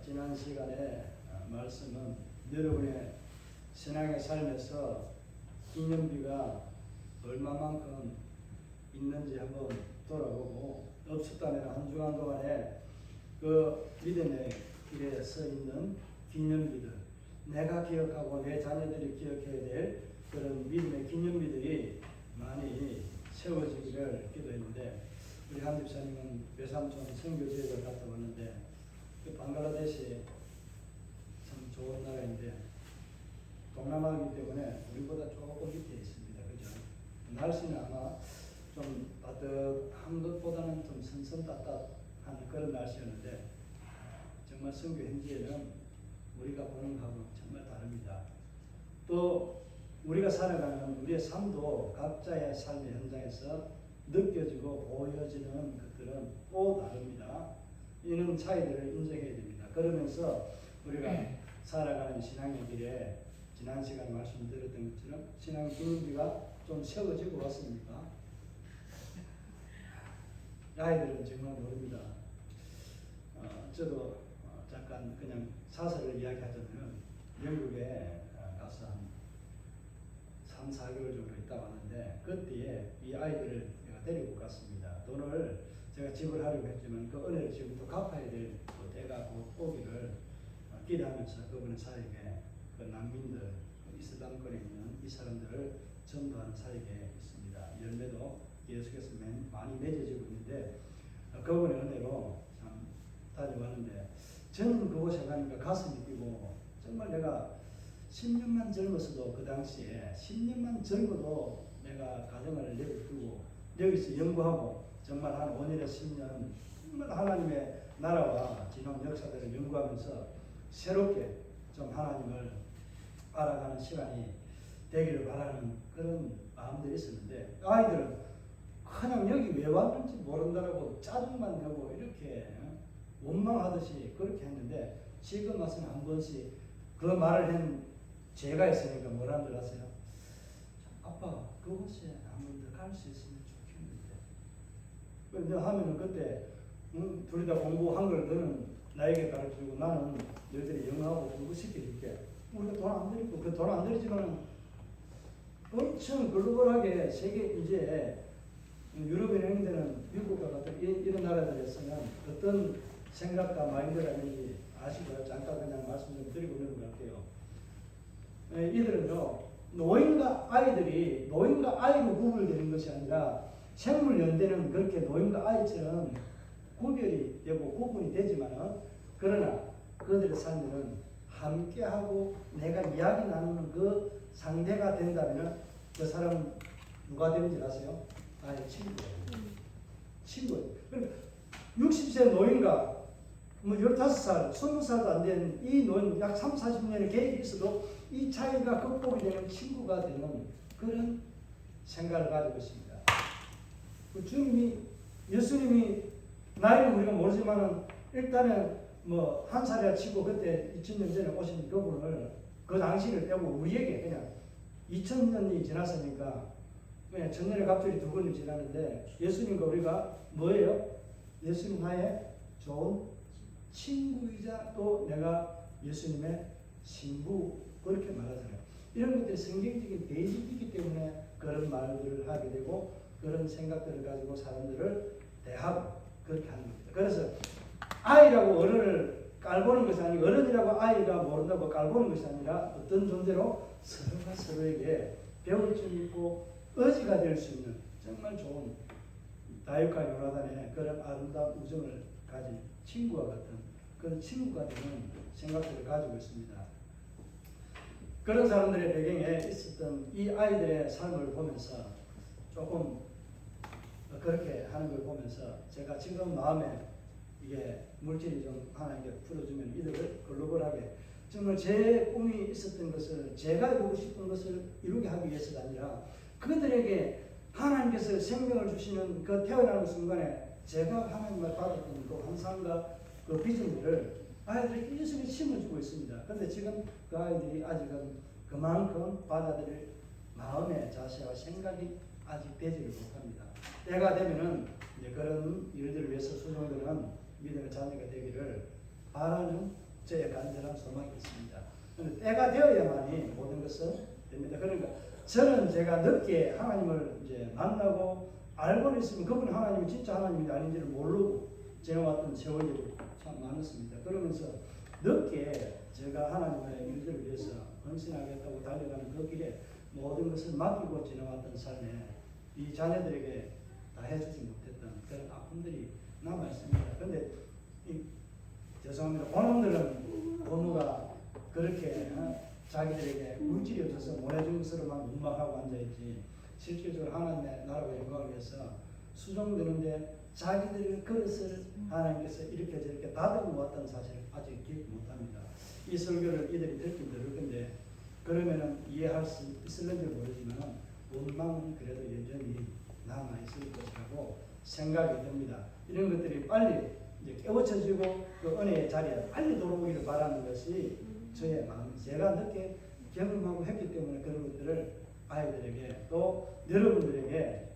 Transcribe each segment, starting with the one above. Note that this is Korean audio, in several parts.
지난 시간에 말씀은 여러분의 신앙의 삶에서 기념비가 얼마만큼 있는지 한번 돌아보고, 없었다면 한 주간 동안에 그 믿음의 길에 서 있는 기념비들, 내가 기억하고 내 자녀들이 기억해야 될 그런 믿음의 기념비들이 많이 세워지기를 기도했는데, 우리 한 집사님은 외삼촌 선교지회를 갔다 왔는데, 그 방글라데시 참 좋은 나라인데 동남아이기 때문에 우리보다 조금 밑에 있습니다. 그죠? 날씨는 아마 좀 따뜻한 것보다는 좀 선선따뜻한 그런 날씨였는데, 정말 선교 현지에는 우리가 보는 거하고 정말 다릅니다. 또 우리가 살아가는 우리의 삶도 각자의 삶의 현장에서 느껴지고 보여지는 것들은 또 다릅니다. 이런 차이들을 인정해야 됩니다. 그러면서 우리가 살아가는 신앙의 길에 지난 시간에 말씀드렸던 것처럼 신앙 기념비가 좀 세워지고 왔습니까? 아이들은 정말 모릅니다. 저도 잠깐 그냥 사설을 이야기하자면 영국에 가서 한 3, 4개월 정도 있다 왔는데, 그때에 이 아이들을 제가 데리고 갔습니다. 돈을 제가 지불하려고 했지만 그 은혜를 지금부터 갚아야 될 때가 곧 오기를 기대하면서 그분의 사역에 그 난민들, 그 이슬람권에 있는 이 사람들을 전도하는 사역에 있습니다. 열매도 계속해서 많이 맺어지고 있는데, 그분의 은혜로 참 다녀왔는데, 저는 그곳에 가니까 가슴이 뛰고, 정말 내가 10년만 젊었어도, 그 당시에 10년만 젊어도 내가 가정을 내버리고 여기서 연구하고 정말 한 5년에서 10년 정말 하나님의 나라와 지난 역사들을 연구하면서 새롭게 좀 하나님을 알아가는 시간이 되기를 바라는 그런 마음들이 있었는데, 아이들은 그냥 여기 왜 왔는지 모른다라고 짜증만 내고 이렇게 원망하듯이 그렇게 했는데, 지금 와서는 한 번씩 그 말을 한 제가 했으니까 뭐라는 줄 아세요? 아빠, 그곳에 한 번 더 갈 수 있으면 좋겠는데. 근데 하면은 그때 둘이 다 공부한 걸 너는 나에게 가르쳐주고 나는 너희들이 영어하고 공부시켜줄게. 우리가 돈 안 들이고, 그 돈 안 들이지만 엄청 글로벌하게 세계 이제 유럽에 있는 데는 미국과 같은 이런 나라들에서는 어떤 생각과 마인드가 있는지 아시고요? 잠깐 그냥 말씀 좀 드리고 넘어갈게요. 이들은요, 노인과 아이로 구분되는 것이 아니라 생물연대는 그렇게 노인과 아이처럼 구별이 되고 구분이 되지만은, 그러나 그들의 삶에는 함께하고 내가 이야기 나누는 그 상대가 된다면 그 사람은 누가 되는지 아세요? 아예 친구예요. 그러니까 60세 노인과 15살, 20살도 안 된 이 노인, 약 3, 40년의 계획이 있어도 이 차이가 극복이 되는 친구가 되는 그런 생각을 가지고 있습니다. 예수님이 나이는 우리가 모르지만은 일단은 한 살이라 치고 그때 2000년 전에 오신 그분을, 그 당시를 빼고 우리에게 그냥 2000년이 지났으니까 그냥 천년의 갑절이 2번이 지났는데, 예수님과 우리가 뭐예요? 예수님 나의 좋은 친구이자 또 내가 예수님의 신부, 그렇게 말하잖아요. 이런 것들이 성경적인 베이직이기 때문에 그런 말들을 하게 되고 그런 생각들을 가지고 사람들을 대하고 그렇게 하는 겁니다. 그래서 아이라고 어른을 깔보는 것이 아니고, 어른이라고 아이가 모른다고 깔보는 것이 아니라 어떤 존재로 서로가 서로에게 배울 줄 있고 의지가 될 수 있는 정말 좋은 다윗과 요나단의 그런 아름다운 우정을 가진 친구와 같은 그런 친구가 되는 생각들을 가지고 있습니다. 그런 사람들의 배경에 있었던 이 아이들의 삶을 보면서 조금 그렇게 하는 걸 보면서 제가 지금 마음에 이게 물질이 좀 하나님께 풀어주면 이들을 글로벌하게 정말 제 꿈이 있었던 것을, 제가 이루고 싶은 것을 이루게 하기 위해서가 아니라 그들에게 하나님께서 생명을 주시는 그 태어나는 순간에 제가 하나님을 받았던 그 환상과 그 비전들을 아이들에게 계속 심어주고 있습니다. 그런데 지금 그 아이들이 아직은 그만큼 받아들일 마음의 자세와 생각이 아직 되지를 못합니다. 때가 되면은 이제 그런 일들을 위해서 수종들은 믿음의 자녀가 되기를 바라는 저의 간절한 소망이 있습니다. 때가 되어야만이 모든 것은 됩니다. 그러니까 저는 제가 늦게 하나님을 이제 만나고 알고는 있으면 그분 하나님이 진짜 하나님이 아닌지를 모르고 지나왔던 세월이 참 많았습니다. 그러면서 늦게 제가 하나님의 일들을 위해서 헌신하겠다고 달려가는 그 길에 모든 것을 맡기고 지나왔던 삶에 이 자녀들에게 다 해주지 못했던 그런 아픔들이 남아있습니다. 그런데 죄송합니다. 고놈들은 고모가 그렇게 자기들에게 물질이 없어서 보내준 것으로만 원망하고 앉아있지 실질적으로 하나님의 나라와 영광을 위해서 수종되는데 자기들의 그릇을 하나님께서 이렇게 저렇게 다듬어 왔다는 사실을 아직 기억 못합니다. 이 설교를 이들이 듣긴 들을 건데 그러면은 이해할 수 있을는지 모르지만 원망은 그래도 여전히 남아있을 것이라고 생각이 듭니다. 이런 것들이 빨리 이제 깨우쳐지고 그 은혜의 자리에 빨리 돌아오기를 바라는 것이 저의 마음입니다. 제가 늦게 경험하고 했기 때문에 그런 것들을 아이들에게 또 여러분들에게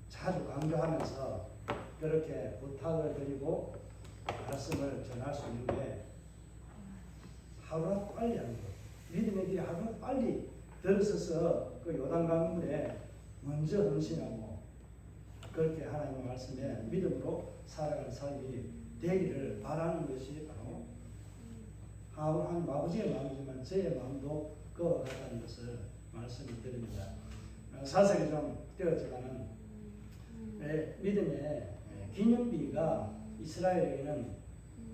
자주 강조하면서 그렇게 부탁을 드리고 말씀을 전할 수 있는 게 하루라도 빨리 하는 것. 믿음의 길이 하루라도 빨리 들어서서 그 요단강물에 먼저 헌신하고 그렇게 하나님의 말씀에 믿음으로 살아가는 삶이 되기를 바라는 것이 바로 하나님 아버지의 마음이지만 저의 마음도 그와 같다는 것을 말씀을 드립니다. 사색이 좀 떼어지가는 믿음의 기념비가 이스라엘에게는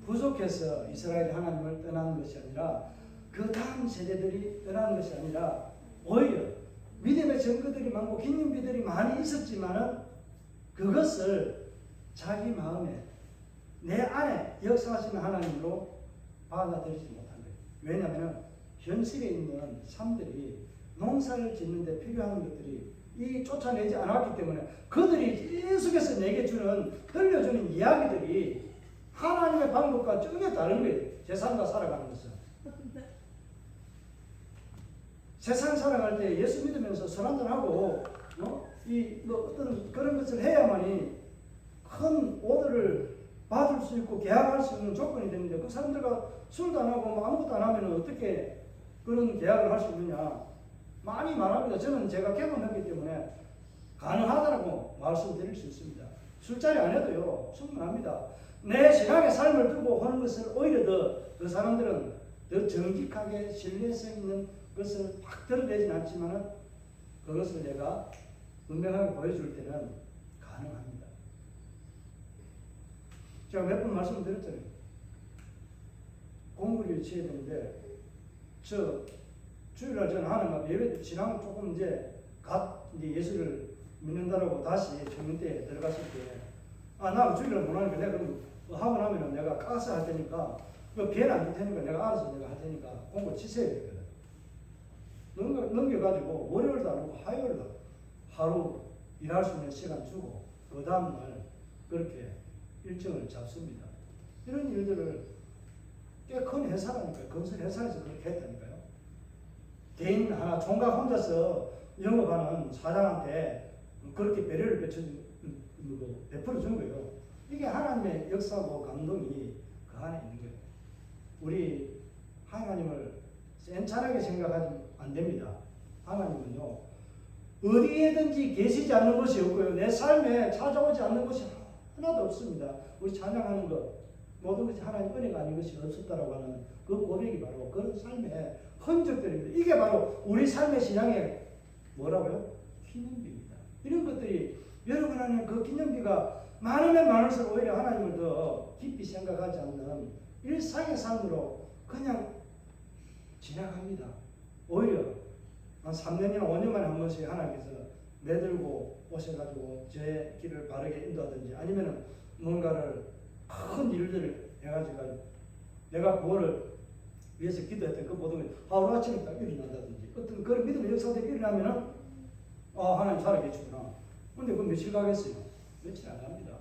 부족해서 이스라엘이 하나님을 떠나는 것이 아니라 그 다음 세대들이 떠나는 것이 아니라 오히려 믿음의 증거들이 많고 기념비들이 많이 있었지만은 그것을 자기 마음에 내 안에 역사하시는 하나님으로 받아들이지 못한 거예요. 왜냐하면 현실에 있는 삶들이 농사를 짓는데 필요한 것들이 이 쫓아내지 않았기 때문에 그들이 계속해서 내게 들려주는 이야기들이 하나님의 방법과 전혀 다른 거예요. 세상과 살아가는 것은. 세상 살아갈 때 예수 믿으면서 술 한잔하고 어떤 그런 것을 해야만이 큰 오더를 받을 수 있고 계약할 수 있는 조건이 되는데 그 사람들과 술도 안 하고 아무것도 안 하면 어떻게 그런 계약을 할 수 있느냐 많이 말합니다. 저는 제가 경험했기 때문에 가능하다고 말씀드릴 수 있습니다. 술자리 안 해도요 충분합니다. 내 신앙의 삶을 두고 하는 것을 오히려 그 사람들은 더 정직하게 신뢰성 있는 것을 확 드러내진 않지만 그것을 내가 분명하게 보여줄 때는 가능합니다. 제가 몇 번 말씀드렸잖아요. 공부를 치해야 되는데 주일날 저는 하나님 예배 신앙을 조금 이제 예수를 믿는다라고 다시 청년 때 들어갔을 때 나 주일날 못 하니까 내가 그럼 하고 나면 내가 까서 할 테니까 비엔 안 줄 테니까 내가 알아서 내가 할 테니까 공부 치세요 되거든. 넘겨가지고 월요일도 안 하고 화요일도 하루 일할 수 있는 시간 주고 그 다음날 그렇게 일정을 잡습니다. 이런 일들을 꽤 큰 회사라니까요. 건설 회사에서 그렇게 했다니까요. 개인 하나 총각 혼자서 영업하는 사장한테 그렇게 배려를 베풀어 준 거예요. 이게 하나님의 역사고 감동이 그 안에 있는 거예요. 우리 하나님을 센찬하게 생각하지 안 됩니다. 하나님은요 어디에든지 계시지 않는 것이 없고요 내 삶에 찾아오지 않는 것이 하나도 없습니다. 우리 찬양하는 것 모든 것이 하나님 은혜가 아닌 것이 없었다라고 하는 그 고백이 바로 그런 삶의 흔적들입니다. 이게 바로 우리 삶의 신앙의 뭐라고요? 기념비입니다. 이런 것들이 여러분 안에 그 기념비가 많으면 많을수록 오히려 하나님을 더 깊이 생각하지 않는 일상의 삶으로 그냥 지나갑니다. 오히려 한 3년이나 5년 만에 한 번씩 하나님께서 내들고 오셔가지고 제 길을 바르게 인도하든지 아니면 뭔가를 큰 일들을 해가지고 내가 그거를 위해서 기도했던 그 모든 게 하루아침에 딱 일어난다든지 어떤 그런 믿음의 역사들이 일어나면은 하나님 살아계시구나. 근데 그 며칠 가겠어요? 며칠 안 갑니다.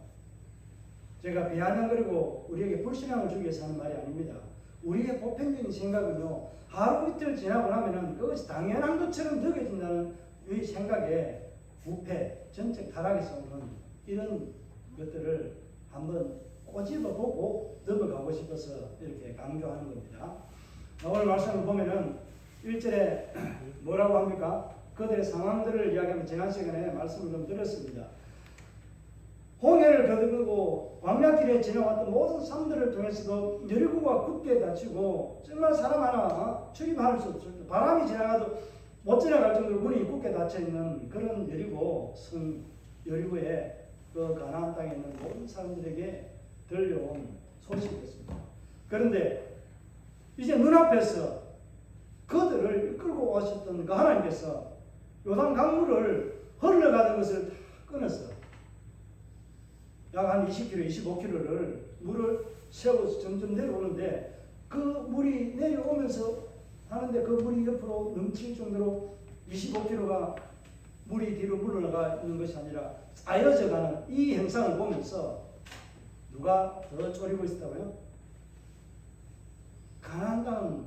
제가 비아냥거리고 우리에게 불신앙을 주기 위해서 하는 말이 아닙니다. 우리의 보편적인 생각은요 하루 이틀 지나고 나면은 그것이 당연한 것처럼 느껴진다는 이 생각에 부패, 전적 타락에서 오는 이런 것들을 한번 꼬집어 보고 넘어가고 싶어서 이렇게 강조하는 겁니다. 오늘 말씀을 보면은 1절에 뭐라고 합니까? 그들의 상황들을 이야기하면 지난 시간에 말씀을 좀 드렸습니다. 홍해를 거듭하고 광야길에 지나왔던 모든 삶들을 통해서도 여리고가 굳게 닫히고 정말 사람 하나 출입할 수 없을 때 바람이 지나가도 못 지나갈 정도로 문이 굳게 닫혀 있는 그런 여리고의 그 가나안 땅에 있는 모든 사람들에게 들려온 소식이었습니다. 그런데 이제 눈앞에서 그들을 이끌고 오셨던 그 하나님께서 요단 강물을 흘러가는 것을 다 끊었어. 약 한 20km, 25km를 물을 세워서 점점 내려오는데 그 물이 내려오면서 하는데 그 물이 옆으로 넘칠 정도로 25km가 물이 뒤로 물러가 있는 것이 아니라 쌓여져 가는 이 현상을 보면서 누가 더 졸이고 있었다고요? 가나안 땅,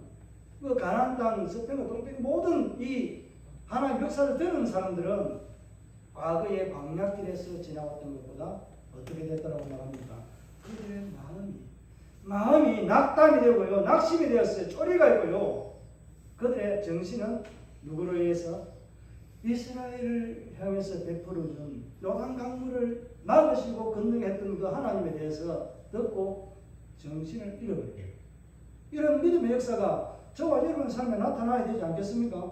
그 가나안 땅, 서편과 동편 모든 이 하나님 역사를 들은 사람들은 과거의 광야길에서 지나왔던 것보다 어떻게 됐다라고 말합니까? 그들의 마음이 낙담이 되고요, 낙심이 되었어요. 쪼리가 있고요. 그들의 정신은 누구로 의해서 이스라엘을 향해서 베풀어준 요단 강물을 막으시고 건너게 했던 그 하나님에 대해서 듣고 정신을 잃어버려요. 이런 믿음의 역사가 저와 여러분 삶에 나타나야 되지 않겠습니까?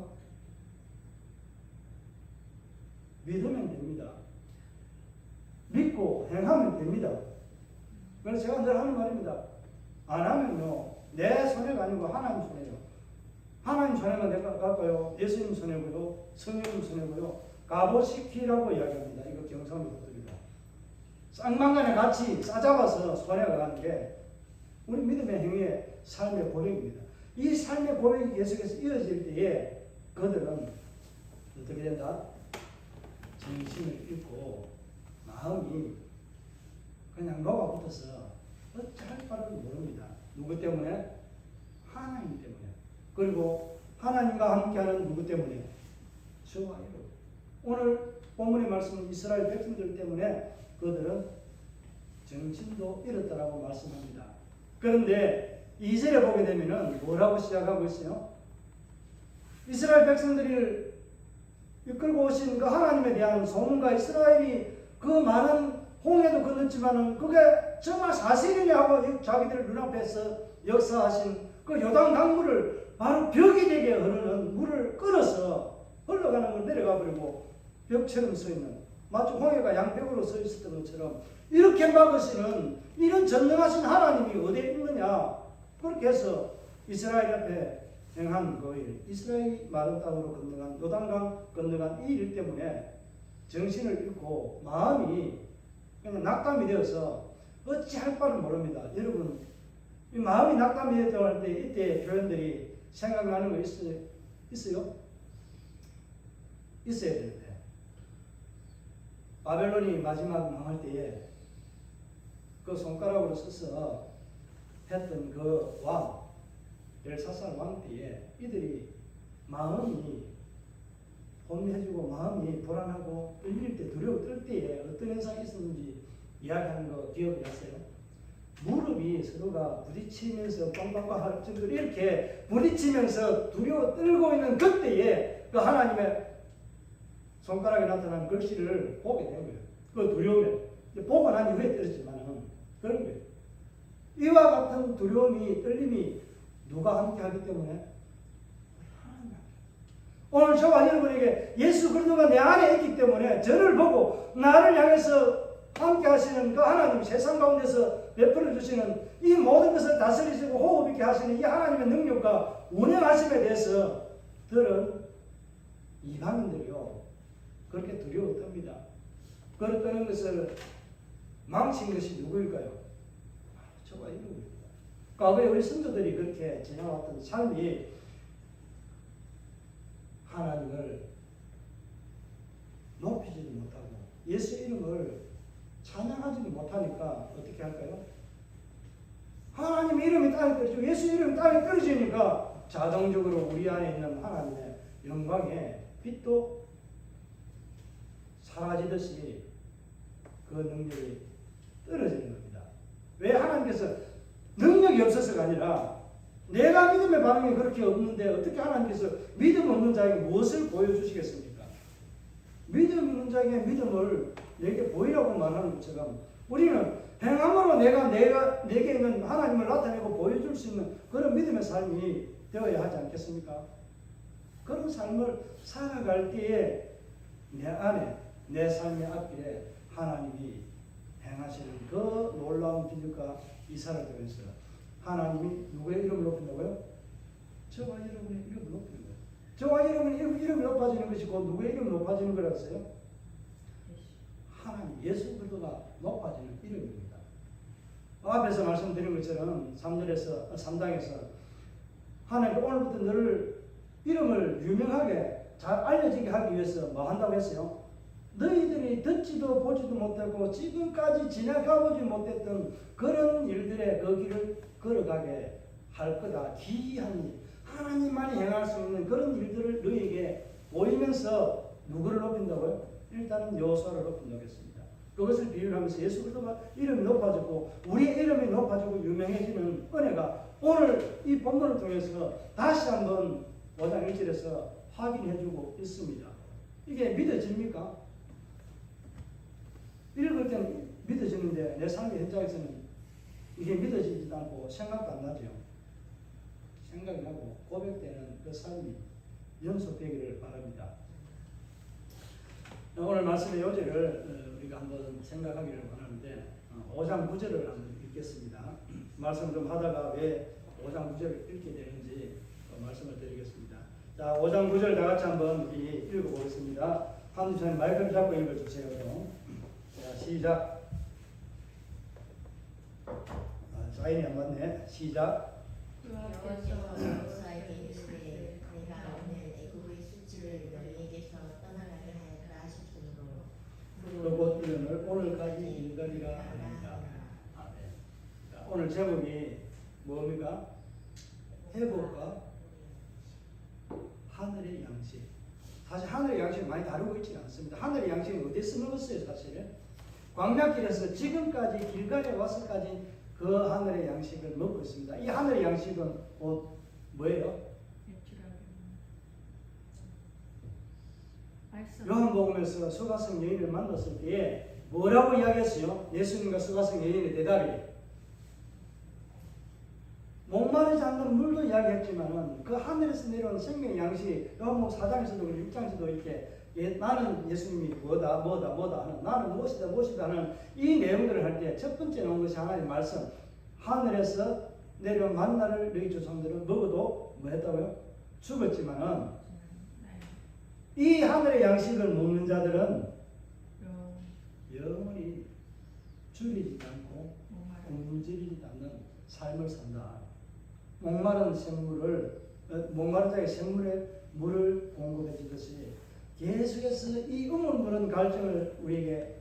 믿으면 됩니다. 믿고 행하면 됩니다. 그래서 제가 늘 하는 말입니다. 안 하면요, 내 손해가 아니고 하나님 손해요. 하나님 손해만 내가 갈까요? 예수님 손해고요, 성령님 손해고요. 가보시키라고 이야기합니다. 이거 경상도 것들이다. 쌍방간에 같이 싸잡아서 손해가 가는 게 우리 믿음의 행위의 삶의 고백입니다. 이 삶의 고백이 계속해서 이어질 때에 그들은 어떻게 된다? 정신을 잃고 마음이 그냥 녹아붙어서 어찌할 바를 모릅니다. 누구 때문에? 하나님 때문에. 그리고 하나님과 함께하는 누구 때문에? 저와 여러분. 오늘 본문의 말씀은 이스라엘 백성들 때문에 그들은 정신도 잃었다라고 말씀합니다. 그런데 2절에 보게 되면은 뭐라고 시작하고 있어요? 이스라엘 백성들을 이끌고 오신 그 하나님에 대한 소문과 이스라엘이 그 많은 홍해도 건넜지만은 그게 정말 사실이냐 하고 자기들 눈앞에서 역사하신 그 요단 강물을 바로 벽이 되게 흐르는 물을 끊어서 흘러가는 걸 내려가 버리고 벽처럼 서 있는, 마치 홍해가 양벽으로 서 있었던 것처럼 이렇게 막으시는 이런 전능하신 하나님이 어디에 있느냐, 그렇게 해서 이스라엘 앞에 행한 그 일, 이스라엘이 마른 땅으로 건너간 요단강 건너간 이 일 때문에 정신을 잃고 마음이 그냥 낙담이 되어서 어찌할 바를 모릅니다. 여러분, 이 마음이 낙담이 되었다고 할 때 이때 표현들이 생각나는 거 있어요? 있어야 되는데, 바벨론이 마지막 망할 때에 그 손가락으로 써서 했던 그 왕, 벨사살 왕 때에 이들이 마음이 혼미해지고 마음이 불안하고 떨릴 때, 두려워 떨 때에 어떤 현상이 있었는지 이야기하는 거 기억이 났어요. 무릎이 서로가 부딪히면서 빵빵빵 할 정도로 이렇게 부딪히면서 두려워 떨고 있는 그때에 그 하나님의 손가락에 나타난 글씨를 보게 된 거예요. 그 두려움에 보고 난 이후에 떨었지만은 그런 거예요. 이와 같은 두려움이, 떨림이 누가 함께 하기 때문에? 오늘 저와 여러분에게 예수 그리스도가 내 안에 있기 때문에 저를 보고 나를 향해서 함께 하시는 그 하나님, 세상 가운데서 베풀어 주시는 이 모든 것을 다스리시고 호흡 있게 하시는 이 하나님의 능력과 운영하심에 대해서 들은 이방인들이요, 그렇게 두려워 떱니다. 그렇다는 것을 망친 것이 누구일까요? 저와 여러분입니다. 과거에 우리 성도들이 그렇게 지나왔던 삶이 하나님을 높이지도 못하고 예수 이름을 찬양하지도 못하니까 어떻게 할까요? 하나님 이름이 땅에 떨어지고 예수 이름이 땅에 떨어지니까 자동적으로 우리 안에 있는 하나님의 영광의 빛도 사라지듯이 그 능력이 떨어지는 겁니다. 왜 하나님께서 능력이 없어서가 아니라 내가 믿음의 반응이 그렇게 없는데 어떻게 하나님께서 믿음 없는 자에게 무엇을 보여주시겠습니까? 믿음 있는 자에게 믿음을 내게 보이라고 말하는 것처럼 우리는 행함으로 내게 있는 하나님을 나타내고 보여줄 수 있는 그런 믿음의 삶이 되어야 하지 않겠습니까? 그런 삶을 살아갈 때에 내 안에 내 삶의 앞길에 하나님이 행하시는 그 놀라운 기적과 이사를 통해서 하나님이 누구의 이름을 높인다고요? 저와 여러분의 이름을 높이는 거예요. 저와 여러분의 이름이 높아지는 것이 곧 누구의 이름이 높아지는 거라서요? 하나님 예수 그리스도가 높아지는 이름입니다. 앞에서 말씀드린 것처럼 3장에서 하나님 오늘부터 너를 이름을 유명하게 잘 알려지게 하기 위해서 뭐 한다고 했어요? 너희들이 듣지도 보지도 못하고 지금까지 지나가보지 못했던 그런 일들의 그 길을 걸어가게 할 거다. 기이한 일, 하나님만이 행할 수 있는 그런 일들을 너희에게 보이면서 누구를 높인다고요? 일단은 여호수아를 높인다고 했습니다. 그것을 비유하면서 예수 그리스도가 이름이 높아지고 우리의 이름이 높아지고 유명해지는 은혜가 오늘 이 본문을 통해서 다시 한번 5장 1절에서 확인해주고 있습니다. 이게 믿어집니까? 읽을 때는 믿어지는데 내 삶의 현장에서는 이게 믿어지지도 않고 생각도 안 나죠. 생각이 나고 고백되는 그 삶이 연속되기를 바랍니다. 오늘 말씀의 요지를 우리가 한번 생각하기를 원하는데 5장 9절을 한번 읽겠습니다. 말씀 좀 하다가 왜 5장 9절을 읽게 되는지 말씀을 드리겠습니다. 자, 5장 9절 다 같이 한번 읽어보겠습니다. 한두 손에 마이크를 잡고 읽어주세요. 자, 시작. 사인이 안 맞네. 시작. 여호수아에게 이르시되 내가 오늘 애굽의 수치를 너희에게서 떠나가게 하였다 하셨으므로 곧 이름을 오늘까지 길거리라 하리라. 아멘. 오늘 제목이 뭡니까? 회복과 하늘의 양식. 사실 하늘의 양식을 많이 다루고 있지 않습니다. 하늘의 양식은 어디서 먹었어요, 사실은? 광야길에서 지금까지 길가에 와서까지 그 하늘의 양식을 먹고 있습니다. 이 하늘의 양식은 곧 뭐예요? 요한복음에서 수가성 여인을 만났을 때에 뭐라고 이야기했어요? 예수님과 수가성 여인의 대답이 목마르지 않는 물도 이야기했지만 그 하늘에서 내려온 생명의 양식 요한복음 4장에서도 6장에서도 이렇게 나는 예수님이 뭐다 하는 나는 무엇이다 하는 이 내용들을 할 때 첫 번째 나온 것이 하나님의 말씀 하늘에서 내려온 만나를 너희 조상들은 먹어도 뭐 했다고요? 죽었지만은 이 하늘의 양식을 먹는 자들은 영원히 줄이지 않고 굶주리지 않는 삶을 산다. 목마른 자의 생물에 물을 공급해 주듯이 계속해서 이 우물물은 갈증을 우리에게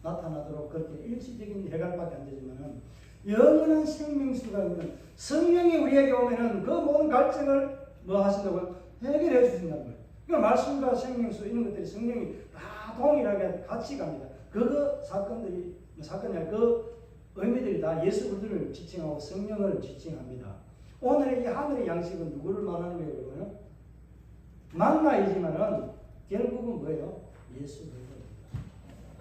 나타나도록 그렇게 일시적인 해갈밖에 안 되지만은 영원한 생명수가 있는 성령이 우리에게 오면은 그 모든 갈증을 뭐 하신다고요? 해결해 주신다는 거예요. 그러니까 말씀과 생명수 이런 것들이 성령이 다 동일하게 같이 갑니다. 그 사건이 아니라 그 의미들이 다 예수 그리스도를 지칭하고 성령을 지칭합니다. 오늘의 이 하늘의 양식은 누구를 말하는 거예요? 그러면 만나이지만은 결국은 뭐예요? 예수 그리스도입니다.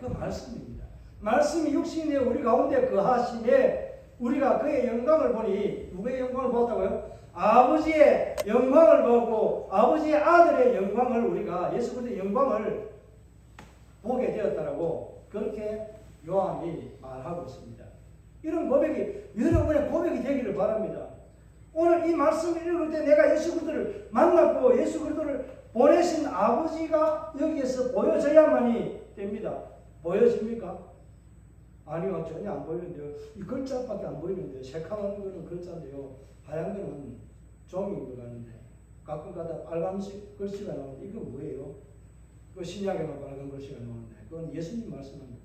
그 말씀입니다. 말씀이 육신이 되어 우리 가운데 거하시에 우리가 그의 영광을 보니 누구의 영광을 보았다고요? 아버지의 영광을 보고 아버지의 아들의 영광을 우리가 예수 그리스도의 영광을 보게 되었다라고 그렇게 요한이 말하고 있습니다. 이런 고백이 여러분의 고백이 되기를 바랍니다. 오늘 이 말씀을 읽을 때 내가 예수 그리스도를 만났고 예수 그리스도를 보내신 아버지가 여기에서 보여져야만이 됩니다. 보여집니까? 아니요, 전혀 안 보이는데요. 이 글자밖에 안 보이는데요. 새카만 거는 글자인데요. 하얀 거는 종인 것 같은데 가끔가다 빨간색 글씨가 나오는데 이건 뭐예요? 그 신약에만 빨간 글씨가 나오는데 그건 예수님 말씀입니다.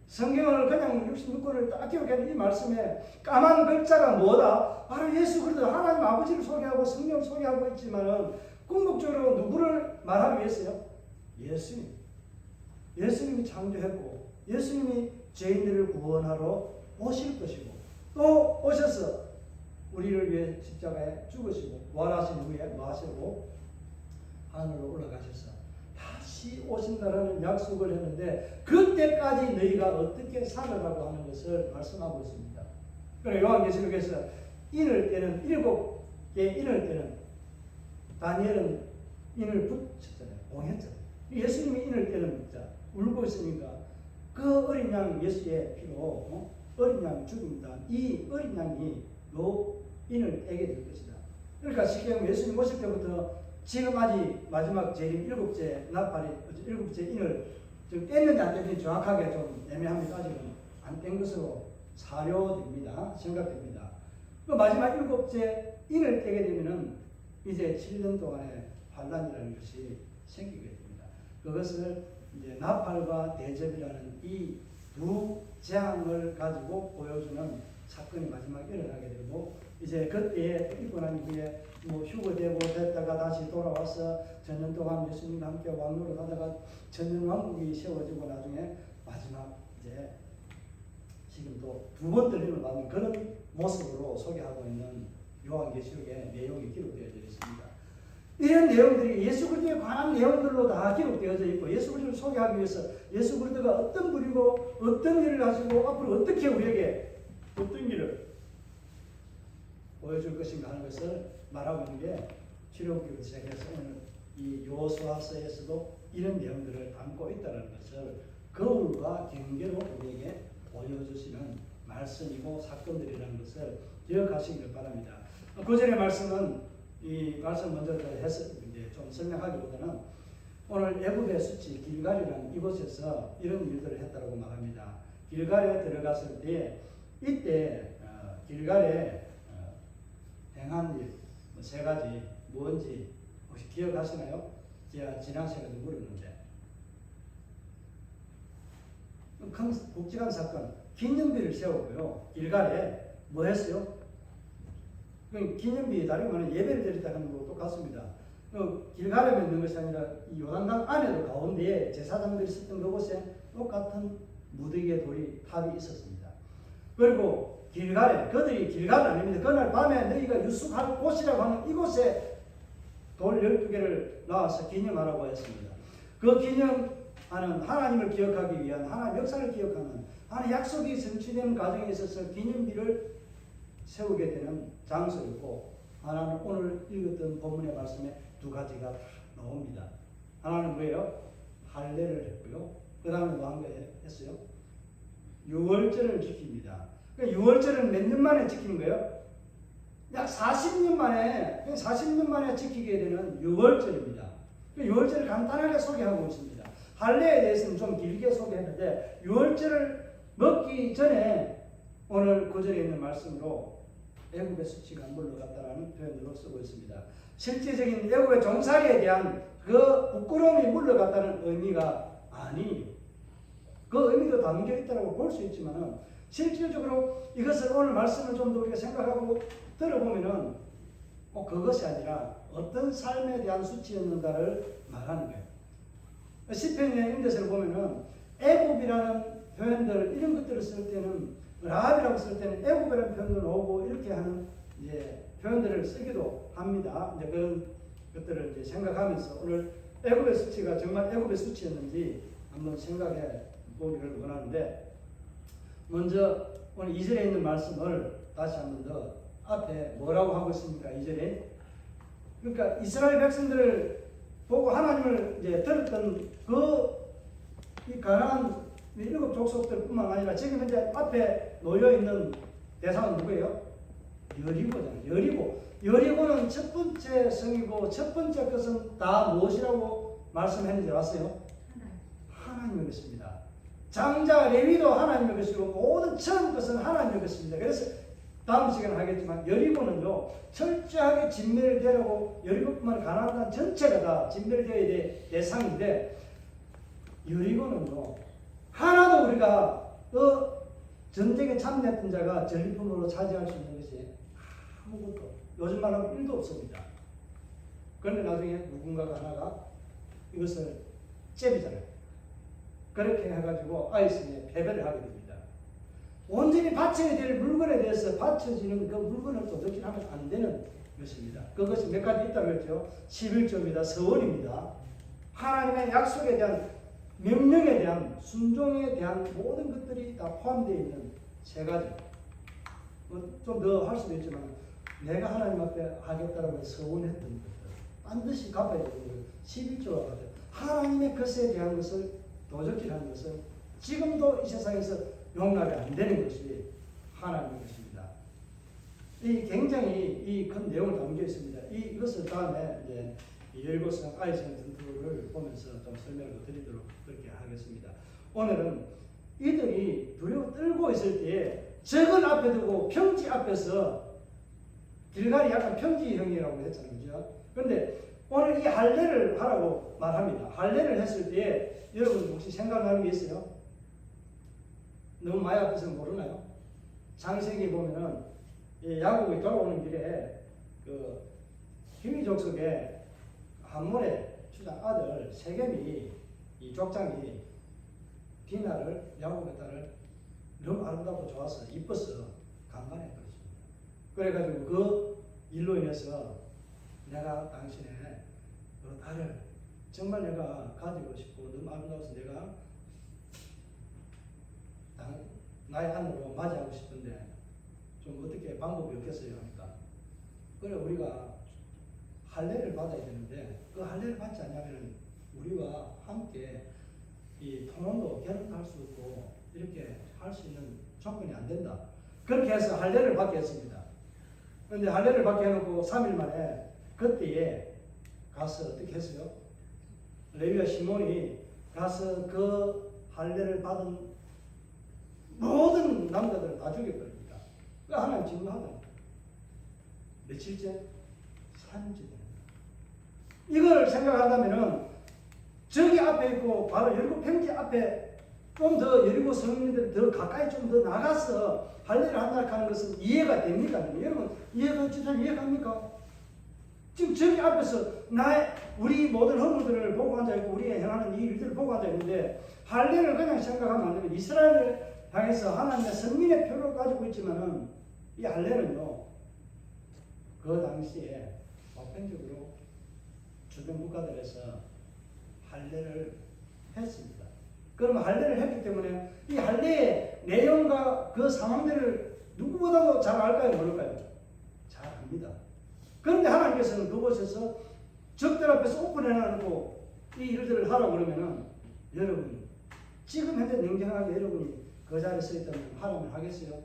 성경을 그냥 66권을 딱 기록한 이 말씀에 까만 글자가 뭐다? 바로 예수 그리스도 하나님 아버지를 소개하고 성령을 소개하고 있지만은 궁극적으로 누구를 말하기 위해서요? 예수님이 창조했고 예수님이 죄인들을 구원하러 오실 것이고 또 오셔서 우리를 위해 십자가에 죽으시고 부활하신 후에 뭐 하시고 하늘로 올라가셔서 다시 오신다라는 약속을 했는데 그때까지 너희가 어떻게 살아가고 하는 것을 말씀하고 있습니다. 그래 요한계시록에서 인을 때는 7개 인을 때는 다니엘은 인을 붙였잖아요. 봉했잖아요. 예수님이 인을 때는 울고 있으니까 그 어린 양 예수의 피로 어린 양 죽입니다. 이 어린 양이 요 인을 떼게 될 것이다. 그러니까 쉽게 예수님 오실 때부터 지금 아직 마지막 재림 7째 나팔이 7째 인을 좀 뗐는지 안 뗐는지 정확하게 좀 애매합니다. 아직은 안 뗀 것으로 사료됩니다. 생각됩니다. 그 마지막 7째 인을 떼게 되면은 이제 7년 동안의 환란이라는 것이 생기게 됩니다. 그것을 이제 나팔과 대접이라는 이 두 재앙을 가지고 보여주는 사건이 마지막에 일어나게 되고 이제 그때에 있고 난 후에 뭐 휴거되고 됐다가 다시 돌아와서 전년 동안 예수님과 함께 왕노릇 하다가 전년 왕국이 세워지고 나중에 마지막 이제 지금 또 두 번 들림을 받는 그런 모습으로 소개하고 있는 요한계시록의 내용이 기록되어 있습니다. 이런 내용들이 예수 그리스도에 관한 내용들로 다 기록되어져 있고 예수 그리스도를 소개하기 위해서 예수 그리스도가 어떤 분이고 어떤 일을 하시고 앞으로 어떻게 우리에게 어떤 일을 보여줄 것인가 하는 것을 말하고 있는 게 출애굽기부터 시작해서 오늘 이 여호수아서에서도 이런 내용들을 담고 있다는 것을 거울과 경계로 우리에게 보여주시는 말씀이고 사건들이라는 것을 기억하시기를 바랍니다. 구절의 말씀은 이 말씀 먼저 해서 이제 좀 설명하기보다는 오늘 애굽의 수치 길갈이라는 이곳에서 이런 일들을 했다고 말합니다. 길갈에 들어갔을 때 이때 길갈에 행한 일 세 가지 뭔지 혹시 기억하시나요? 제가 지난 시간에도 물었는데 큰 굵직한 사건 기념비를 세우고요. 길갈에 뭐 했어요? 기념비 다른 거는 예배를 드렸다 하는 거 똑같습니다. 길갈에만 있는 것이 아니라 이 요단강 안에도 가운데에 제사장들이 있었던 그곳에 똑같은 무더기의 돌이 탑이 있었습니다. 그리고 길갈에 그들이 길갈은 아닙니다. 그날 밤에 너희가 유숙할 곳이라고 하는 이곳에 돌 12개를 놔서 기념하라고 했습니다. 그 기념하는 하나님을 기억하기 위한 하나님의 역사를 기억하는 하나님의 약속이 성취되는 과정에 있어서 기념비를 세우게 되는 장소였고 하나는 오늘 읽었던 본문의 말씀에 두 가지가 나옵니다. 하나는 뭐예요? 할례를 했고요. 그 다음에 뭐 한 거 했어요? 유월절을 지킵니다. 유월절은 몇 년 만에 지키는 거예요? 약 40년 만에 지키게 되는 유월절입니다. 유월절을 간단하게 소개하고 있습니다. 할례에 대해서는 좀 길게 소개했는데 유월절을 먹기 전에 오늘 구절에 있는 말씀으로 애굽의 수치가 물러갔다라는 표현으로 쓰고 있습니다. 실질적인 애굽의 종살이에 대한 그 부끄러움이 물러갔다는 의미가 아니에요. 그 의미도 담겨 있다고 볼 수 있지만은 실질적으로 이것을 오늘 말씀을 좀 더 우리가 생각하고 들어보면은 그것이 아니라 어떤 삶에 대한 수치였는가를 말하는 거예요. 시편의 인데서를 보면은 애굽이라는 표현들 이런 것들을 쓸 때는 라합이라고 쓸 때는 애굽이라는 표현도 나오고 이렇게 하는 이제 표현들을 쓰기도 합니다. 이제 그런 것들을 이제 생각하면서 오늘 애굽의 수치가 정말 애굽의 수치였는지 한번 생각해 보기를 원하는데 먼저 오늘 2절에 있는 말씀을 다시 한번 더 앞에 뭐라고 하고 있습니까? 2절에 그러니까 이스라엘 백성들을 보고 하나님을 이제 들었던 이 가나안 7 족속들뿐만 아니라 지금 현재 앞에 놓여 있는 대상은 누구예요? 여리고잖아요. 여리고는 첫 번째 성이고 첫 번째 것은 다 무엇이라고 말씀했는지 아세요? 하나님의 것입니다. 장자 레위도 하나님의 것이고 모든 처음 것은 하나님의 것입니다. 그래서 다음 시간에 하겠지만 여리고는요 철저하게 진멸되라고 여리고뿐만 아니라 가나안 땅 전체가 다 진멸되어야 될 대상인데 여리고는요 하나도 우리가 전쟁에 참여했던 자가 전리품으로 차지할 수 있는 것이 아무것도 요즘 말하면 1도 없습니다. 그런데 나중에 누군가가 하나가 이것을 째비잖아요. 그렇게 해가지고 아이스에 패배를 하게 됩니다. 온전히 바쳐야 될 물건에 대해서 바쳐지는 그 물건을 도둑질하면 안 되는 것입니다. 그것이 몇 가지 있다고 했죠. 11조입니다. 서원입니다. 하나님의 약속에 대한 명령에 대한 순종에 대한 모든 것들이 다 포함되어 있는 세 가지. 좀 더 할 수도 있지만 내가 하나님 앞에 하겠다라고 서원했던 것들 반드시 갚아야 되는 것. 11조와 같아요. 하나님의 것에 대한 것을 도적질하는 것은 지금도 이 세상에서 용납이 안 되는 것이 하나님의 것입니다. 이 굉장히 이 큰 내용을 담겨 있습니다. 이것을 다음에 이제 열고성 아이성 전투를 보면서 좀 설명을 드리도록 그렇게 하겠습니다. 오늘은 이들이 두려워 떨고 있을 때에 적을 앞에 두고 평지 앞에서 길갈이 약간 평지형이라고 했잖아요. 그죠? 그런데 오늘 이 할례를 하라고 말합니다. 할례를 했을 때에 여러분 혹시 생각나는 게 있어요? 너무 많이 앞에서 모르나요? 창세기 보면은 야곱이 돌아오는 길에 그 히위족 속에 함몰의 주장 아들 세겜이 이 족장이 디나를 야곱의 딸을 너무 아름답고 좋아서 이뻐서 강간했거든요. 그래가지고 그 일로 인해서 내가 당신의 그 딸을 정말 내가 가지고 싶고 너무 아름다워서 내가 나의 아내로 맞이하고 싶은데 좀 어떻게 방법이 없겠어요 하니까 그래 우리가 할례를 받아야 되는데 그 할례를 받지 않으면 우리와 함께 이 통혼도 결혼할 수 없고 이렇게 할 수 있는 조건이 안 된다. 그렇게 해서 할례를 받게 했습니다. 그런데 할례를 받게 해놓고 3일 만에 그때에 가서 어떻게 했어요? 레위와 시몬이 가서 그 할례를 받은 모든 남자들을 다 죽여버립니다. 그 하나님 진노하다. 며칠째? 3일째 됩니다. 이걸 생각한다면은 저기 앞에 있고 바로 여리고 평지 앞에 좀 더 여리고 성민들 더 가까이 좀 더 나가서 할례를 한다 하는 것은 이해가 됩니까? 여러분 이해갑니까? 지금 저기 앞에서 우리 모든 허물들을 보고 앉아있고 우리의 행하는 이 일들을 보고 앉아있는데 할례를 그냥 생각하면 안 됩니다. 이스라엘을 향해서 하나님의 선민의 표를 가지고 있지만은 이 할례는요 그 당시에 보편적으로 주변 국가들에서 할례를 했습니다. 그러면 할례를 했기 때문에 이 할례의 내용과 그 상황들을 누구보다도 잘 알까요? 모를까요? 잘 압니다. 그런데 하나님께서는 그곳에서 적들 앞에서 오픈해놓고 이 일들을 하라고 그러면은 여러분 지금 현재 냉정하게 여러분이 그 자리에 서 있다면 하라면 하겠어요?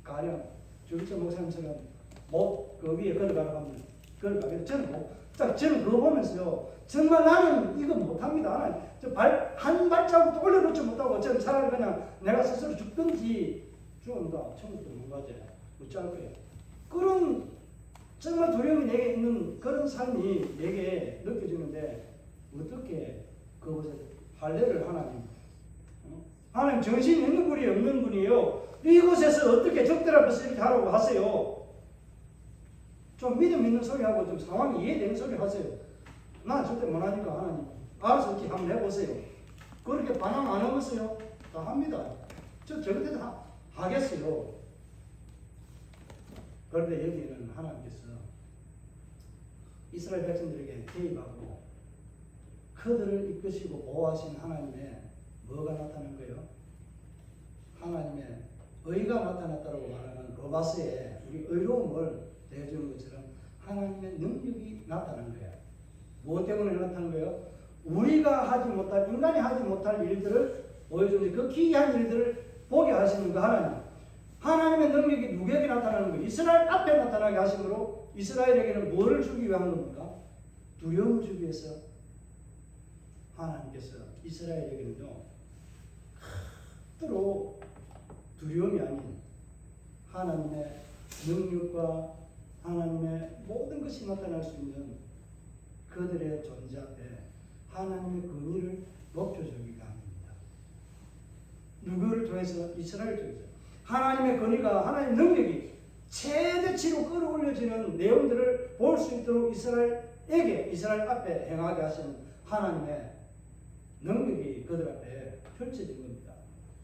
가령 주기철 목사님처럼 그 위에 걸어가라고 하면 걸어가겠죠? 저는 그거 보면서요 정말 나는 이거 못합니다. 한 발자국도 올려놓지 못하고 저는 차라리 그냥 내가 스스로 죽든지 죽은다. 천국도 못 가지. 어찌할 거예요. 그런 정말 두려움이 내게 있는 그런 삶이 내게 느껴지는데 어떻게 그것에 할례를 하나님 정신이 있는 분이 없는 분이에요. 이곳에서 어떻게 적들 앞에서 이렇게 하라고 하세요. 좀 믿음 있는 소리 하고 좀 상황이 이해되는 소리 하세요. 나 절대 못하니까 하나님 알아서 이렇게 한번 해보세요. 그렇게 반항 안 하겠어요? 다 합니다. 저것도 하겠어요. 그런데 여기에는 하나님께서 이스라엘 백성들에게 개입하고 그들을 이끄시고 보호하신 하나님의 뭐가 나타난 거예요? 하나님의 의가 나타났다고 말하는 로마서에 우리 의로움을 내주는 것처럼 하나님의 능력이 나타난 거예요. 무엇 때문에 나타난 거예요? 우리가 하지 못할, 인간이 하지 못할 일들을 보여주는 그 기이한 일들을 보게 하시는 그 하나님. 하나님의 능력이 누구에게 나타나는 거예요? 이스라엘 앞에 나타나게 하심으로 이스라엘에게는 뭐를 주기 위한 겁니까? 두려움을 주기 위해서 하나님께서 이스라엘에게는요 뜻으로 두려움이 아닌 하나님의 능력과 하나님의 모든 것이 나타날 수 있는 그들의 존재 앞에 하나님의 권위를 높여주기가 합니다. 누구를 통해서? 이스라엘 통해서. 하나님의 권위가 하나님의 능력이 최대치로 끌어올려지는 내용들을 볼 수 있도록 이스라엘 앞에 행하게 하시는 하나님의 능력이 그들 앞에 펼쳐진 겁니다.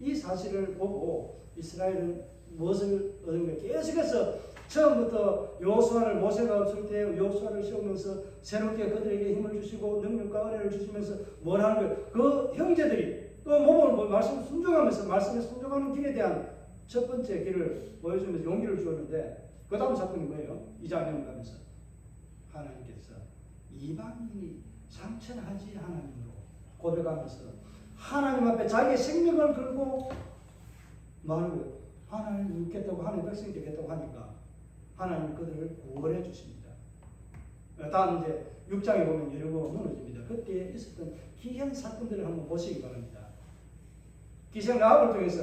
이 사실을 보고 이스라엘은 무엇을 얻은 거예요? 계속해서 처음부터 여호수아를 모세가 없을 때 여호수아를 세우면서 새롭게 그들에게 힘을 주시고 능력과 은혜를 주시면서 뭘 하는 거예요? 그 형제들이 또 모범을 말씀을 순종하면서 말씀에 순종하는 길에 대한 첫 번째 길을 보여주면서 용기를 주었는데 그 다음 사건이 뭐예요? 이장면 가면서 하나님께서 이방인이 상천하지 하나님으로 고백하면서 하나님 앞에 자기의 생명을 걸고 말하는 거예요. 하나님 믿겠다고 하나님 백성이 되겠다고 하니까 하나님 그들을 구원해 주십니다. 다음 이제 6장에 보면 여리고가 무너집니다. 그때 있었던 기이한 사건들을 한번 보시기 바랍니다. 기생 라합을 통해서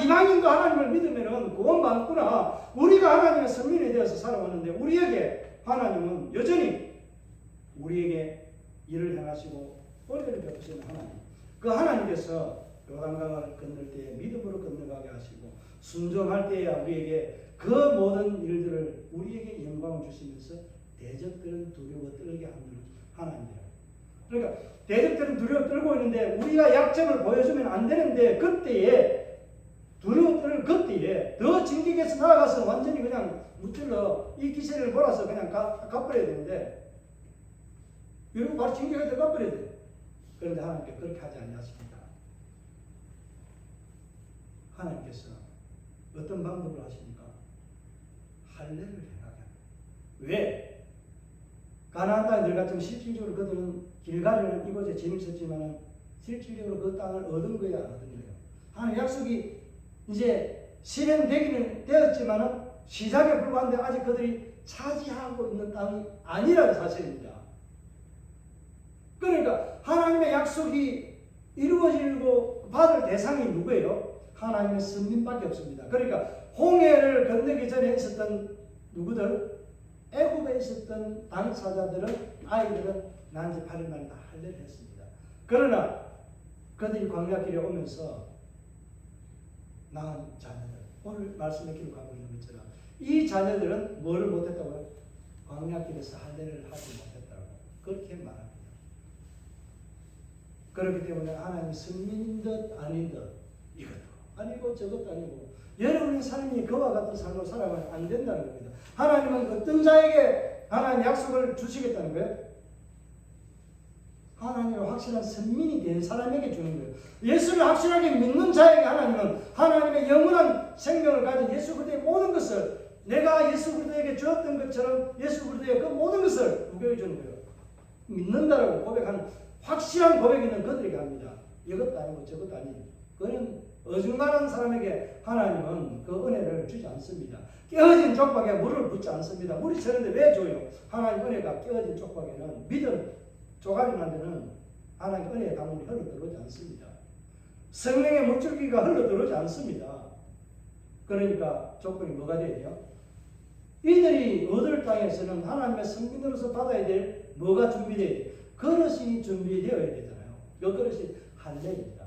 이방인도 하나님을 믿으면 구원받구나. 우리가 하나님의 선민이 되어서 살아왔는데 우리에게 하나님은 여전히 우리에게 일을 행하시고 은혜를 베푸시는 하나님. 그 하나님께서 요단강을 건널 때에 믿음으로 건너가게 하시고 순종할 때에 우리에게 그 모든 일들을 우리에게 영광을 주시면서 대적들은 두려워 떨게 하는 하나님이에요. 그러니까 대적들은 두려워 떨고 있는데 우리가 약점을 보여주면 안 되는데 그때에 두려워 떨 그때에 더 진격해서 나아가서 완전히 그냥 무찔러 이 기세를 몰아서 그냥 갚아버려야 되는데 이러고 바로 진격해서 갚아버려야 돼요. 그런데 하나님께 그렇게 하지 않으십니다. 하나님께서 어떤 방법을 하십니까? 할례를 행하게 합니다. 왜? 가나안 땅에 들어갔지만 실질적으로 그들은 길갈이라는 이곳에 짐을 섰지만 실질적으로 그 땅을 얻은 거야 안 얻은 거예요. 하나님 약속이 이제 실행되기는 되었지만 시작에 불과한데 아직 그들이 차지하고 있는 땅이 아니라는 사실입니다. 그러니까 하나님의 약속이 이루어지고 받을 대상이 누구예요? 하나님의 선민밖에 없습니다. 그러니까 홍해를 건너기 전에 있었던 누구들? 애굽에 있었던 당사자들은 아이들은 난지 8일 만에 다 할례를 했습니다. 그러나 그들이 광야길에 오면서 낳은 자녀들 오늘 말씀에 기록하고 있는 것처럼 이 자녀들은 뭐를 못했다고요? 광야길에서 할례를 하지 못했다고 그렇게 말합니다. 그렇기 때문에 하나님이 선민인 듯 아닌 듯 이것도 아니고 저것도 아니고 여러분의 삶이 그와 같은 삶으로 살아가면 안 된다는 겁니다. 하나님은 어떤 자에게 하나님 약속을 주시겠다는 거예요? 하나님의 확실한 선민이 된 사람에게 주는 거예요. 예수를 확실하게 믿는 자에게 하나님은 하나님의 영원한 생명을 가진 예수 그리스도의 모든 것을 내가 예수 그리스도에게 주었던 것처럼 예수 그리스도의 그 모든 것을 누구에게 주는 거예요? 믿는다라고 고백하는 확실한 고백이 있는 그들에게 합니다. 이것도 아니고 저것도 아니고 그는 어중간한 사람에게 하나님은 그 은혜를 주지 않습니다. 깨어진 족박에 물을 붓지 않습니다. 물이 새는데 왜 줘요? 하나님 은혜가 깨어진 족박에는 믿음 조각이 난 데는 하나님 은혜의 강물이 흘러 들어오지 않습니다. 성령의 물줄기가 흘러 들어오지 않습니다. 그러니까 조건이 뭐가 돼야 돼요? 이들이 얻을 땅에서는 하나님의 선민으로서 받아야 될 뭐가 준비되어야 돼요? 그릇이 준비되어야 되잖아요. 그 그릇이 할례입니다.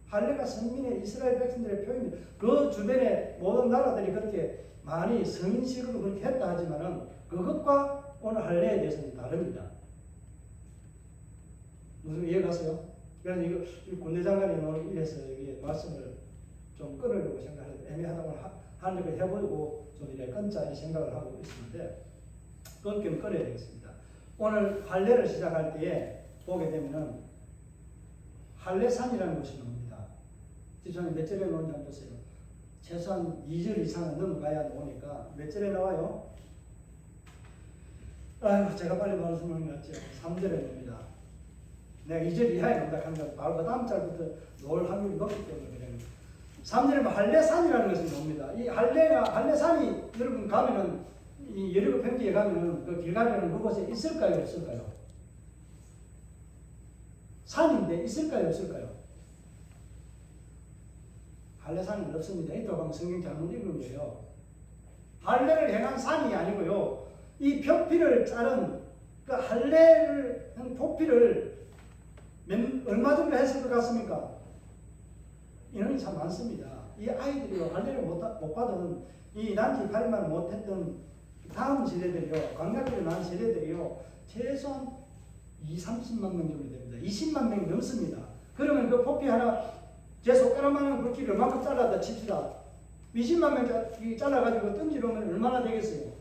할례가 선민의 이스라엘 백성들의 표현입니다. 그 주변의 모든 나라들이 그렇게 많이 성인식으로 그렇게 했다 하지만은 그것과 오늘 할례에 대해서는 다릅니다. 무슨 이해가세요? 그래서 이거 군대장관이 오늘 이래서 여기 말씀을 좀 끊으려고 생각해서 애매하다고 하려고 해보고 좀 이래 끊자 이 생각을 하고 있었는데 끊기는 끊어야 되겠습니다. 오늘 할례를 시작할 때에 보게 되면은 할례산이라는 것이 나옵니다. 지금 몇 절에 나오는지 한번 보세요. 최소한 2절 이상은 넘어가야 나오니까 몇 절에 나와요? 아이고 제가 빨리 말씀하는 것 같죠. 3절에 나옵니다. 내가 2절 이하에 나온다 하면 바로 그 다음 절부터 놓을 확률이 높기 때문에 그냥 3절에 할례산이라는 것이 나옵니다. 이 할례산이 여러분 가면은 이 여리고 평지에 가면은 그 길갈이라는 그곳에 있을까요 없을까요? 산인데 있을까요 없을까요? 할례산은 없습니다. 이쪽 가면 성경 잘못 읽은 거예요. 할례를 행한 산이 아니고요. 이 표피를 자른 그 할례를 한 표피를 얼마 정도 했을 것 같습니까? 인원이 참 많습니다. 이 아이들이 할례를 못 받은 이 난지 8일만 못했던 다음 세대들이요. 광야길에 난 세대들이요. 최소한 20-30만 명 정도 됩니다. 20만 명이 넘습니다. 그러면 그 포피 하나 제 손가락만한 굵기를 얼마큼 잘라다 칩시다. 20만 명 잘라가지고 던지려면 얼마나 되겠어요?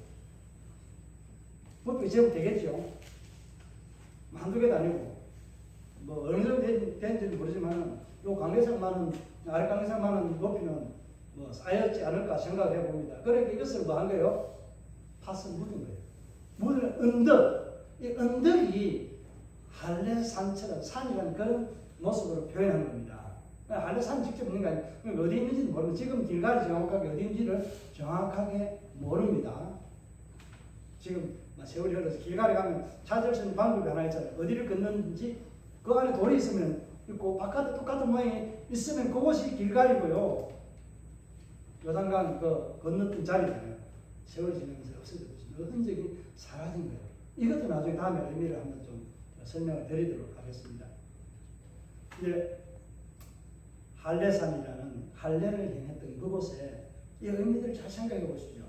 뭐 제법 되겠죠. 한두 개도 아니고 뭐 어느 정도 되는지는 모르지만 요 강대상만은 아래 강대상만은 높이는 뭐 쌓였지 않을까 생각을 해봅니다. 그러니까 이것을 뭐 한 거예요? 팥을 묻은 거예요. 묻은 언덕, 이 언덕이 할례산처럼 산이라는 그런 모습으로 표현한 겁니다. 할례산 직접 있는 거 아니에요. 어디 있는지는 모르고 지금 길갈이 정확하게 어디 있는지를 정확하게 모릅니다. 지금 세월이 흘러서 길갈에 가면 찾을 수 있는 방법이 하나 있잖아요. 어디를 걷는지 그 안에 돌이 있으면 있고 바깥에 똑같은 모양이 있으면 그곳이 길갈이고요. 요단강 그 건넜던 자리잖아요. 세월이 지나면서 없어졌죠. 그 흔적이 사라진 거예요. 이것도 나중에 다음에 의미를 한번 좀 설명을 드리도록 하겠습니다. 이제 할례산이라는 할례를 행했던 그곳에 이 의미들을 잘 생각해 보십시오.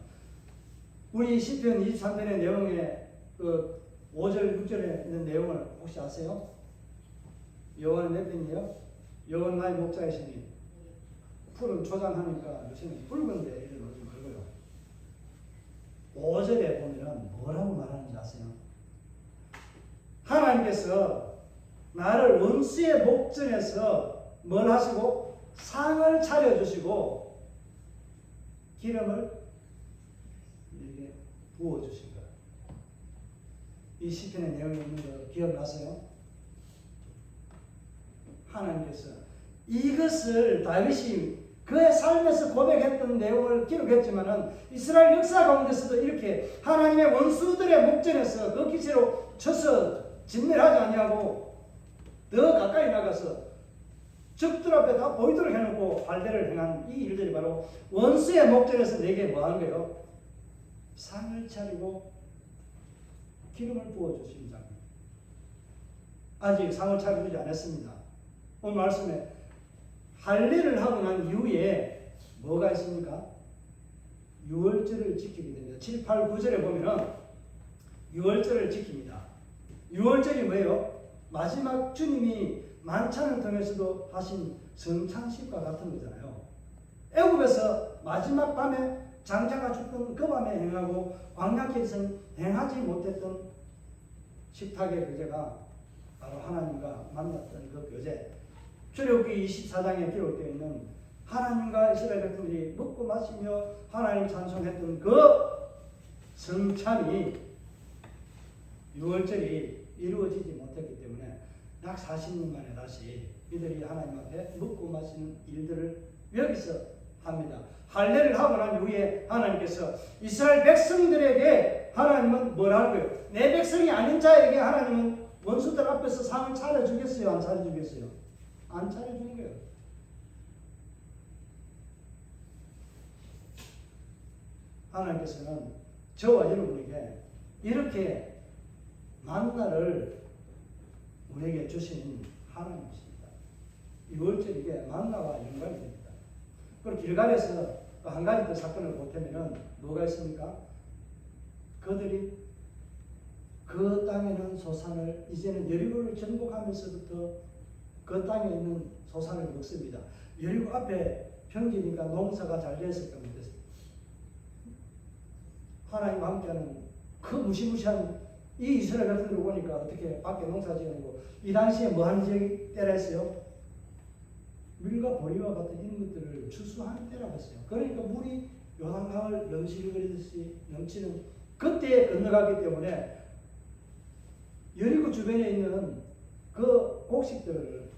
우리 시편 23편의 내용에 그 5절, 6절에 있는 내용을 혹시 아세요? 여호와는 내 편이요? 여호와는 나의 목자이시니 푸른 초장하니까 요새는 붉은데 이런 거 좀 걸고요. 5절에 보면 뭐라고 말하는지 아세요? 하나님께서 나를 원수의 목전에서 뭘 하시고 상을 차려주시고 기름을 이렇게 부어주신 거예요. 이 시편의 내용이 있는 거 기억나세요? 하나님께서 이것을 다윗이 그의 삶에서 고백했던 내용을 기록했지만은 이스라엘 역사 가운데서도 이렇게 하나님의 원수들의 목전에서 그 기세로 쳐서 진멸하지 아니하고 더 가까이 나가서 적들 앞에 다 보이도록 해놓고 할례를 행한 이 일들이 바로 원수의 목전에서 내게 뭐 하는 거예요? 상을 차리고 기름을 부어주신 장면. 아직 상을 차려주지 않았습니다. 오늘 말씀에 할례를 하고 난 이후에 뭐가 있습니까? 유월절을 지키게 됩니다. 7, 8, 9절에 보면은 유월절을 지킵니다. 유월절이 뭐예요? 마지막 주님이 만찬을 통해서도 하신 성찬식과 같은 거잖아요. 애굽에서 마지막 밤에 장자가 죽던 그 밤에 행하고 광야길에서는 행하지 못했던 식탁의 교제가 바로 하나님과 만났던 그 교제. 출애굽기 24장에 기록되어 있는 하나님과 이스라엘 백성들이 먹고 마시며 하나님 찬송했던 그 성찬이 유월절이 이루어지지 못했기 때문에 약 40년 만에 다시 이들이 하나님 앞에 먹고 마시는 일들을 여기서 합니다. 할례를 하고 난 이후에 하나님께서 이스라엘 백성들에게 하나님은 뭘 할 거예요? 내 백성이 아닌 자에게 하나님은 원수들 앞에서 상을 차려주겠어요? 안 차려주겠어요? 안 차려주는 거예요. 하나님께서는 저와 여러분에게 이렇게 만나를 우리에게 주신 하나님이십니다. 유월절 이게 만나와 연관이 됩니다. 그리고 길갈에서 또 한 가지 더 사건을 보태면은 뭐가 있습니까? 그들이 그 땅에는 소산을 이제는 여리고를 정복하면서부터 그 땅에 있는 소산을 먹습니다. 여리고 앞에 평지니까 농사가 잘 됐을 겁니다. 하나님과 함께하는 그 무시무시한 이 이스라엘 백성들 보니까 어떻게 밖에 농사 지어놓고 이 당시에 뭐 하는 지역이 때라 했어요? 밀과 보리와 같은 이런 것들을 추수하는 때라고 했어요. 그러니까 물이 요단강을 넘치듯이 넘치는 그때에 건너가기 때문에 여리고 주변에 있는 그 곡식들을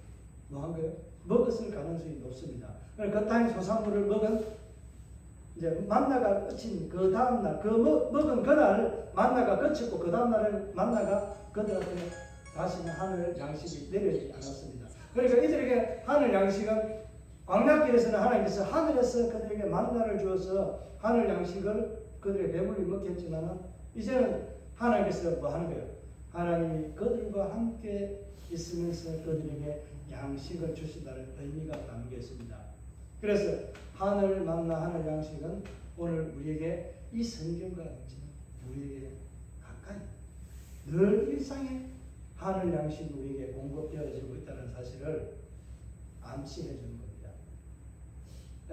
뭐 한 거예요? 먹었을 가능성이 높습니다. 그러니까 그 땅의 소산물을 먹은 이제 만나가 끝인 그 다음날 그 먹은 그날 만나가 끝이고 그 다음날은 만나가 그들한테 다시는 하늘 양식이 내려지지 않았습니다. 그러니까 이들에게 하늘 양식은 광야길에서는 하나님께서 하늘에서 그들에게 만나를 주어서 하늘 양식을 그들의 배불리 먹게 했지만 이제는 하나님께서 뭐 하는 거예요? 하나님이 그들과 함께 있으면서 그들에게 양식을 주시다는 의미가 담겨 있습니다. 그래서 하늘 만나 하늘 양식은 오늘 우리에게 이 성경과 같이 우리에게 가까이 늘 일상에 하늘 양식이 우리에게 공급되어지고 있다는 사실을 암시해 주는 겁니다.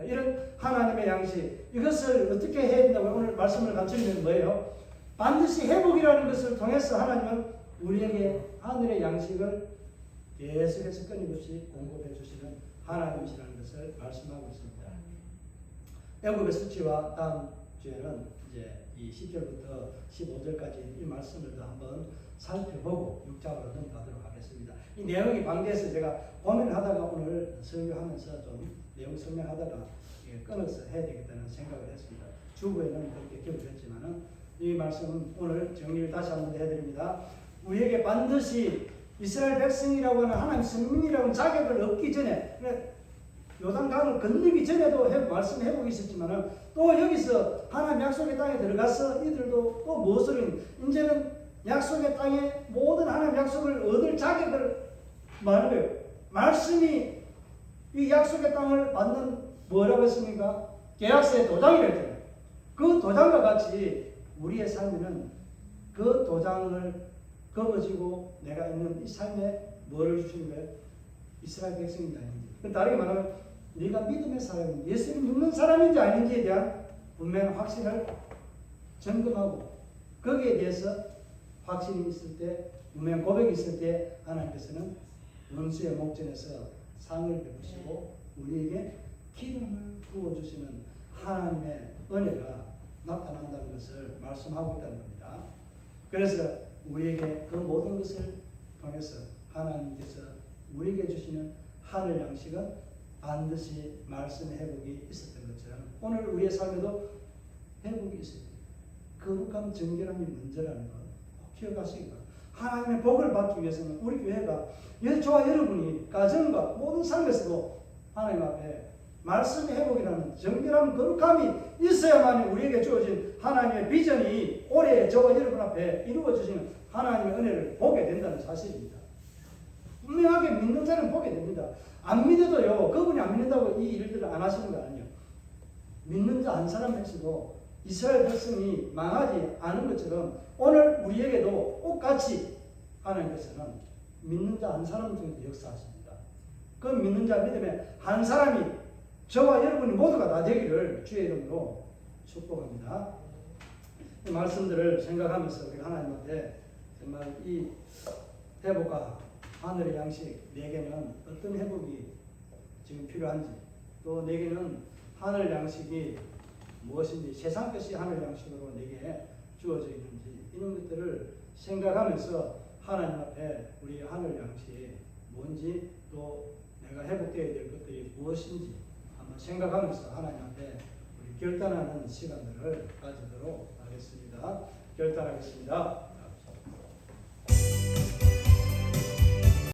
이런 하나님의 양식, 이것을 어떻게 해야 된다고 오늘 말씀을 감추는 뭐예요? 반드시 회복이라는 것을 통해서 하나님은 우리에게 하늘의 양식을 계속해서 끊임없이 공급해 주시는 하나님이시라는 것을 말씀하고 있습니다. 애굽의 수치와 다음 주에는 이제 이 10절부터 15절까지 이 말씀을 더 한번 살펴보고 6장으로 넘어가도록 하겠습니다. 이 내용이 방대해서 제가 고민을 하다가 오늘 설교하면서 좀 내용 설명하다가 끊어서 해야 되겠다는 생각을 했습니다. 주부에는 그렇게 기록했지만은 이 말씀은 오늘 정리를 다시 한번 해드립니다. 우리에게 반드시 이스라엘 백성이라고 하는 하나님 성민이라는 자격을 얻기 전에 요단강을 건너기 전에도 말씀해보고 있었지만은 또 여기서 하나님 약속의 땅에 들어가서 이들도 또 무엇을 이제는 약속의 땅에 모든 하나님 약속을 얻을 자격을 말하는 거예요. 말씀이 이 약속의 땅을 받는 뭐라고 했습니까? 계약서의 도장이라고 했잖아요. 그 도장과 같이 우리의 삶에는 그 도장을 거머쥐고 내가 있는 이 삶에 뭐를 주시는 거예요? 이스라엘 백성인지 아닌지. 다르게 말하면 네가 믿음의 사람인지 예수를 믿는 사람인지 아닌지에 대한 분명한 확신을 점검하고 거기에 대해서 확신이 있을 때 분명한 고백이 있을 때 하나님께서는 원수의 목전에서 상을 베푸시고 우리에게 기름을 부어주시는 하나님의 은혜가 나타난다는 것을 말씀하고 있다는 겁니다. 그래서 우리에게 그 모든 것을 통해서 하나님께서 우리에게 주시는 하늘 양식은 반드시 말씀의 회복이 있었던 것처럼 오늘 우리의 삶에도 회복이 있어야 돼요. 거룩함, 정결함이 먼저라는 것 꼭 기억하시기 바랍니다. 하나님의 복을 받기 위해서는 우리 교회가 저와 여러분이 가정과 모든 삶에서도 하나님 앞에 말씀의 회복이라는 정결함, 거룩함이 있어야만 우리에게 주어진 하나님의 비전이 올해 저와 여러분 앞에 이루어지시는 하나님의 은혜를 보게 된다는 사실입니다. 분명하게 믿는 자는 보게 됩니다. 안 믿어도요, 그분이 안 믿는다고 이 일들을 안 하시는 거 아니에요. 믿는 자 한 사람에서도 이스라엘 백성이 망하지 않은 것처럼 오늘 우리에게도 똑같이 하나님께서는 믿는 자 한 사람 중에 역사하십니다. 그 믿는 자 믿음의 한 사람이 저와 여러분이 모두가 다 되기를 주의 이름으로 축복합니다. 이 말씀들을 생각하면서 우리 하나님 앞에 정말 이 회복과 하늘의 양식 내게는 어떤 회복이 지금 필요한지 또 내게는 하늘 양식이 무엇인지 세상 것이 하늘 양식으로 내게 주어져 있는지 이런 것들을 생각하면서 하나님 앞에 우리 하늘 양식이 뭔지 또 내가 회복되어야 될 것들이 무엇인지 한번 생각하면서 하나님 앞에 우리 결단하는 시간들을 가지도록 하겠습니다. 결단하겠습니다.